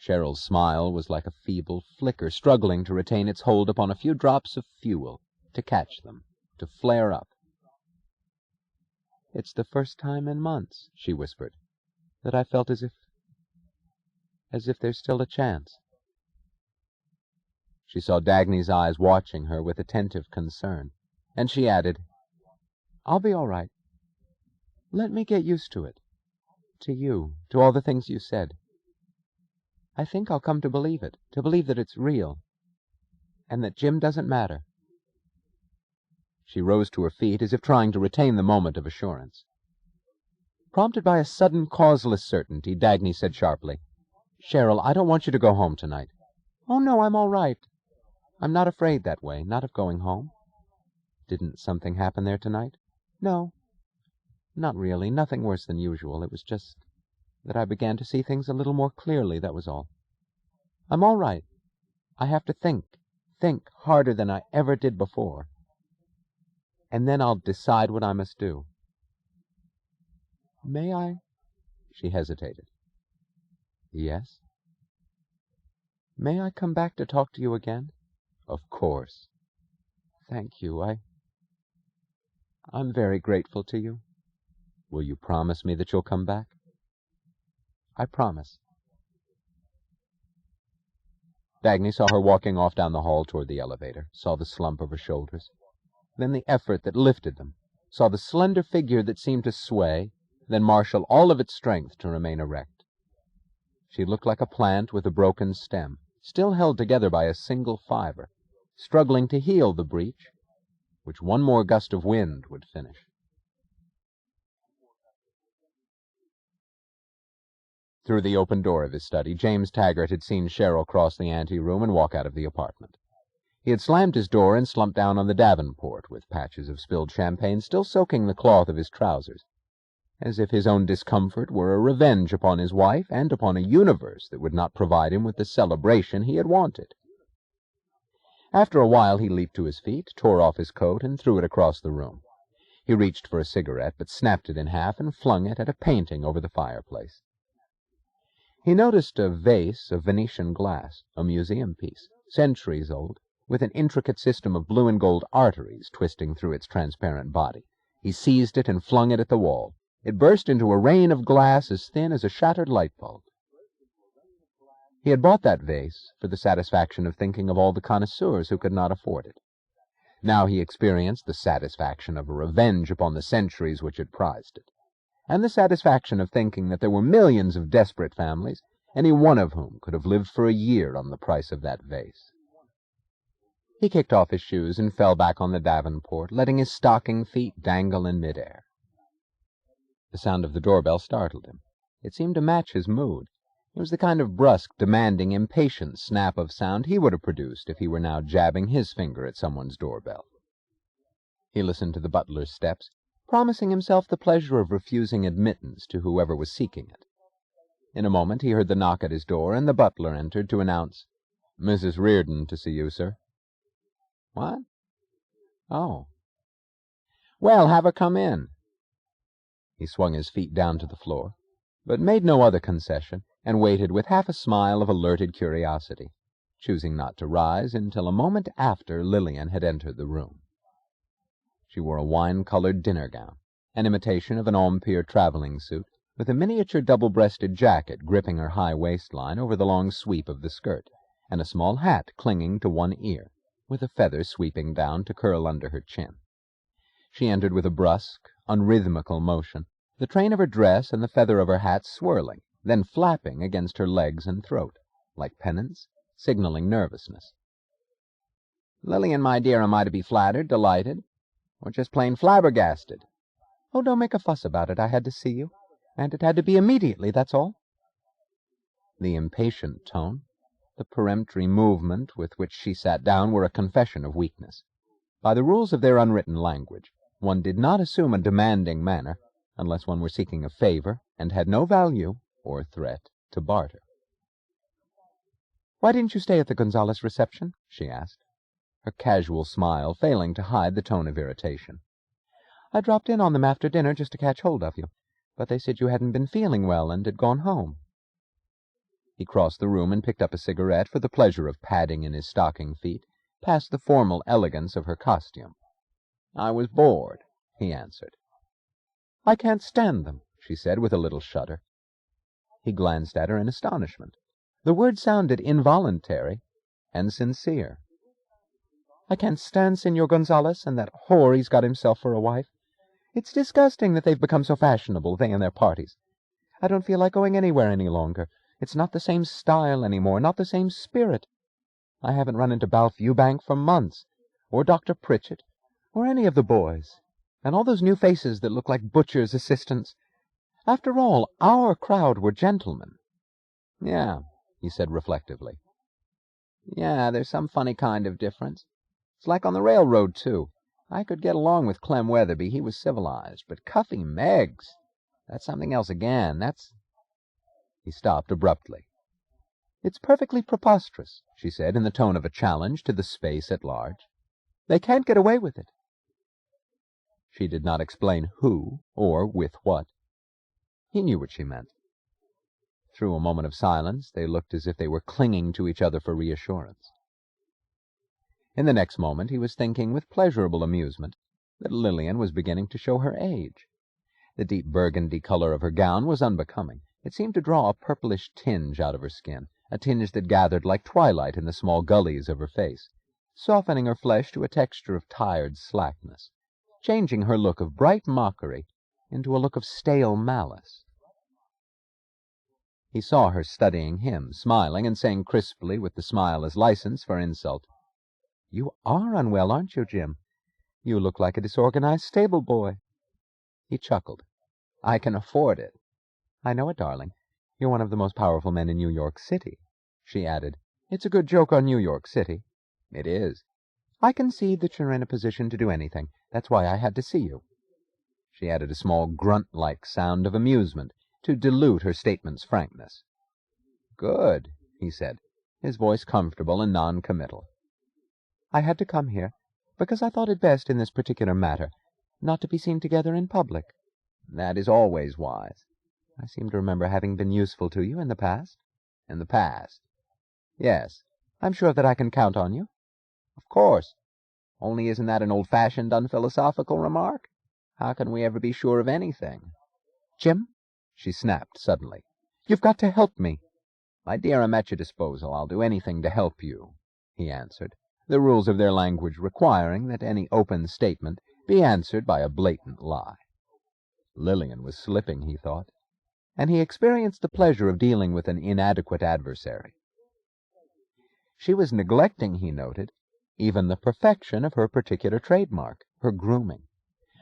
Cheryl's smile was like a feeble flicker, struggling to retain its hold upon a few drops of fuel, to catch them, to flare up. "It's the first time in months," she whispered, "that I felt as if there's still a chance." She saw Dagny's eyes watching her with attentive concern, and she added, "I'll be all right. Let me get used to it. To you, to all the things you said. I think I'll come to believe it, to believe that it's real, and that Jim doesn't matter." She rose to her feet as if trying to retain the moment of assurance. Prompted by a sudden, causeless certainty, Dagny said sharply, "Cheryl, I don't want you to go home tonight." "Oh, no, I'm all right. I'm not afraid that way, not of going home." "Didn't something happen there tonight?" "No, not really, nothing worse than usual. It was just that I began to see things a little more clearly, that was all. I'm all right. I have to think harder than I ever did before. And then I'll decide what I must do." "May I?" She hesitated. "Yes?" "May I come back to talk to you again?" "Of course." "Thank you. I'm very grateful to you." "Will you promise me that you'll come back?" "I promise." Dagny saw her walking off down the hall toward the elevator, saw the slump of her shoulders, then the effort that lifted them, saw the slender figure that seemed to sway, then marshal all of its strength to remain erect. She looked like a plant with a broken stem, still held together by a single fiber, struggling to heal the breach, which one more gust of wind would finish. Through the open door of his study, James Taggart had seen Cheryl cross the ante-room and walk out of the apartment. He had slammed his door and slumped down on the davenport, with patches of spilled champagne still soaking the cloth of his trousers, as if his own discomfort were a revenge upon his wife and upon a universe that would not provide him with the celebration he had wanted. After a while he leaped to his feet, tore off his coat, and threw it across the room. He reached for a cigarette, but snapped it in half and flung it at a painting over the fireplace. He noticed a vase of Venetian glass, a museum piece, centuries old, with an intricate system of blue and gold arteries twisting through its transparent body. He seized it and flung it at the wall. It burst into a rain of glass as thin as a shattered light bulb. He had bought that vase for the satisfaction of thinking of all the connoisseurs who could not afford it. Now he experienced the satisfaction of a revenge upon the centuries which had prized it, and the satisfaction of thinking that there were millions of desperate families, any one of whom could have lived for a year on the price of that vase. He kicked off his shoes and fell back on the davenport, letting his stocking feet dangle in midair. The sound of the doorbell startled him. It seemed to match his mood. It was the kind of brusque, demanding, impatient snap of sound he would have produced if he were now jabbing his finger at someone's doorbell. He listened to the butler's steps, promising himself the pleasure of refusing admittance to whoever was seeking it. In a moment he heard the knock at his door, and the butler entered to announce, "Mrs. Reardon to see you, sir." "What? Oh. Well, have her come in." He swung his feet down to the floor, but made no other concession, and waited with half a smile of alerted curiosity, choosing not to rise until a moment after Lillian had entered the room. She wore a wine-colored dinner gown, an imitation of an Empire traveling suit, with a miniature double-breasted jacket gripping her high waistline over the long sweep of the skirt, and a small hat clinging to one ear, with a feather sweeping down to curl under her chin. She entered with a brusque, unrhythmical motion, the train of her dress and the feather of her hat swirling, then flapping against her legs and throat, like pennants, signaling nervousness. "Lillian, my dear, am I to be flattered, delighted, or just plain flabbergasted?" "Oh, don't make a fuss about it. I had to see you, and it had to be immediately, that's all." The impatient tone, the peremptory movement with which she sat down were a confession of weakness. By the rules of their unwritten language, one did not assume a demanding manner unless one were seeking a favor and had no value or threat to barter. "Why didn't you stay at the Gonzales reception?" she asked, her casual smile failing to hide the tone of irritation. "I dropped in on them after dinner just to catch hold of you, but they said you hadn't been feeling well and had gone home." He crossed the room and picked up a cigarette for the pleasure of padding in his stocking feet, past the formal elegance of her costume. "I was bored," he answered. "I can't stand them," she said with a little shudder. He glanced at her in astonishment. The word sounded involuntary and sincere. "I can't stand Senor Gonzales and that whore he's got himself for a wife. It's disgusting that they've become so fashionable, they and their parties. I don't feel like going anywhere any longer. It's not the same style anymore, not the same spirit. I haven't run into Balf Eubank for months, or Dr. Pritchett, or any of the boys, and all those new faces that look like butcher's assistants. After all, our crowd were gentlemen." "Yeah," he said reflectively. "Yeah, there's some funny kind of difference. It's like on the railroad, too. I could get along with Clem Weatherby. He was civilized. But Cuffy Meggs, that's something else again. That's—" He stopped abruptly. "It's perfectly preposterous," she said in the tone of a challenge to the space at large. "They can't get away with it." She did not explain who or with what. He knew what she meant. Through a moment of silence, they looked as if they were clinging to each other for reassurance. In the next moment, he was thinking with pleasurable amusement that Lillian was beginning to show her age. The deep burgundy color of her gown was unbecoming. It seemed to draw a purplish tinge out of her skin, a tinge that gathered like twilight in the small gullies of her face, softening her flesh to a texture of tired slackness, changing her look of bright mockery into a look of stale malice. He saw her studying him, smiling and saying crisply, with the smile as license for insult, "You are unwell, aren't you, Jim? You look like a disorganized stable boy." He chuckled. "I can afford it." "I know it, darling. You're one of the most powerful men in New York City." She added, "It's a good joke on New York City." "It is." "I concede that you're in a position to do anything. That's why I had to see you." She added a small grunt-like sound of amusement to dilute her statement's frankness. "Good," he said, his voice comfortable and non-committal. "I had to come here because I thought it best in this particular matter not to be seen together in public." "That is always wise." "I seem to remember having been useful to you in the past." "In the past?" "Yes." "I'm sure that I can count on you." "Of course. Only isn't that an old-fashioned, unphilosophical remark? How can we ever be sure of anything?" "Jim," she snapped suddenly, "you've got to help me." "My dear, I'm at your disposal. I'll do anything to help you," he answered, the rules of their language requiring that any open statement be answered by a blatant lie. Lillian was slipping, he thought, and he experienced the pleasure of dealing with an inadequate adversary. She was neglecting, he noted, even the perfection of her particular trademark, her grooming.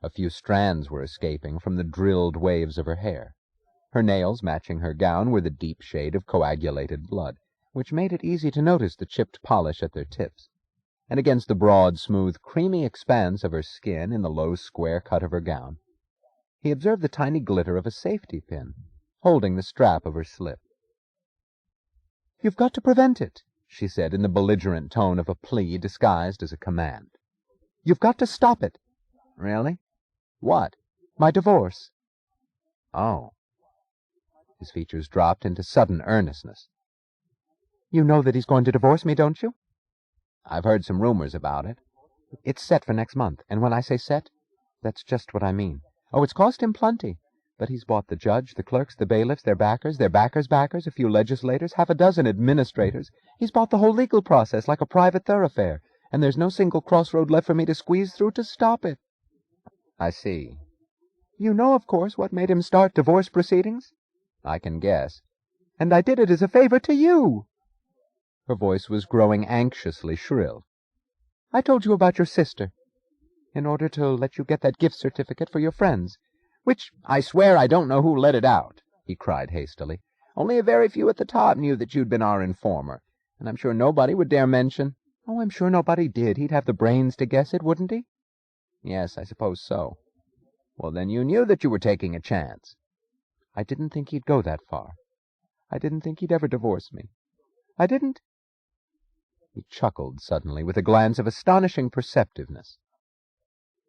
A few strands were escaping from the drilled waves of her hair. Her nails, matching her gown, were the deep shade of coagulated blood, which made it easy to notice the chipped polish at their tips. And against the broad, smooth, creamy expanse of her skin in the low square cut of her gown, he observed the tiny glitter of a safety pin, holding the strap of her slip. "You've got to prevent it," she said in the belligerent tone of a plea disguised as a command. "You've got to stop it." "Really? What?" "My divorce." "Oh." His features dropped into sudden earnestness. "You know that he's going to divorce me, don't you?" "I've heard some rumors about it." "It's set for next month, and when I say set, that's just what I mean. Oh, it's cost him plenty, but he's bought the judge, the clerks, the bailiffs, their backers, a few legislators, half a dozen administrators. He's bought the whole legal process like a private thoroughfare, and there's no single crossroad left for me to squeeze through to stop it." "I see." "You know, of course, what made him start divorce proceedings?" "I can guess." "And I did it as a favor to you." Her voice was growing anxiously shrill. "I told you about your sister, in order to let you get that gift certificate for your friends, which—" "I swear I don't know who let it out," he cried hastily. "Only a very few at the top knew that you'd been our informer, and I'm sure nobody would dare mention—" "Oh, I'm sure nobody did. He'd have the brains to guess it, wouldn't he?" "Yes, I suppose so." "Well, then you knew that you were taking a chance." "I didn't think he'd go that far. I didn't think he'd ever divorce me. I didn't—" He chuckled suddenly, with a glance of astonishing perceptiveness.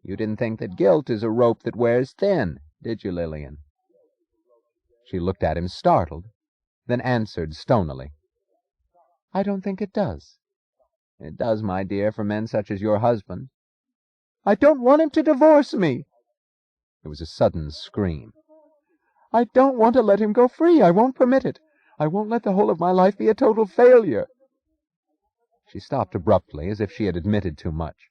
"You didn't think that guilt is a rope that wears thin, did you, Lillian?" She looked at him startled, then answered stonily, "I don't think it does." "It does, my dear, for men such as your husband." "I don't want him to divorce me." It was a sudden scream. "I don't want to let him go free. I won't permit it. I won't let the whole of my life be a total failure." She stopped abruptly, as if she had admitted too much.